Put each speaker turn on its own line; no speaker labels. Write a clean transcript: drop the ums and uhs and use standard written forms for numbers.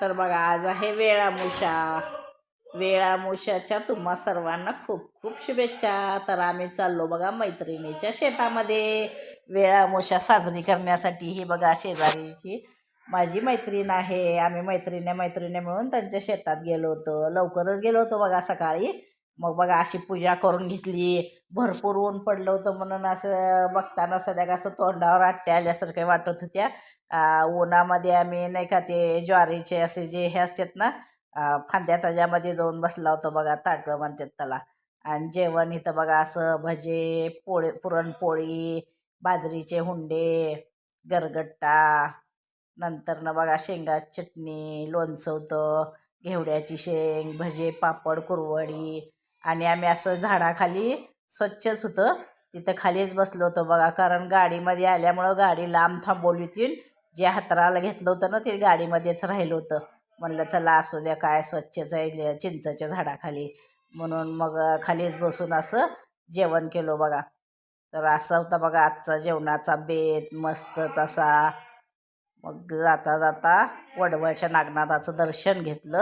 तर बघा आज आहे वेळामुषा. वेळामुषाच्या तुम्हा सर्वांना खूप खूप शुभेच्छा. तर आम्ही चाललो बघा मैत्रिणीच्या शेतामध्ये वेळामुषा साजरी करण्यासाठी. ही बघा शेजारीची माझी मैत्रीण आहे. आम्ही मैत्रिणी मिळून त्यांच्या शेतात गेलो होतो. लवकरच गेलो होतो बघा सकाळी. मग बघा अशी पूजा करून घेतली. भरपूर ऊन पडलं होतं म्हणून असं बघताना सध्या असं तोंडावर आट्या आल्यासारखं वाटत होत्या. उन्हामध्ये आम्ही नाही का ते ज्वारीचे असे जे हे असतात ना फांद्या त्याच्यामध्ये जाऊन बसला होतो बघा. ताटं म्हणतात त्याला. आणि जेवण इथं बघा असं भजे पुरणपोळी, बाजरीचे हुंडे, गरगट्टा, नंतर न बघा शेंगाची चटणी, लोणचं होतं, घेवड्याची शेंग, भजे, पापड, कुरवडी. आणि आम्ही असं झाडाखाली स्वच्छच होतं तिथं खालीच बसलो होतो बघा. कारण गाडीमध्ये आल्यामुळं गाडी लांब थांबवली होती. जे हातराला घेतलं होतं ना ते गाडीमध्येच राहिलं होतं. म्हणलं चला असू द्या काय स्वच्छच आहे चिंचाच्या झाडाखाली म्हणून मग खालीच बसून असं जेवण केलं बघा. तर असा होता बघा आजचा जेवणाचा बेत मस्तच असा. मग जाता जाता वडवळच्या नागनाथाचं दर्शन घेतलं.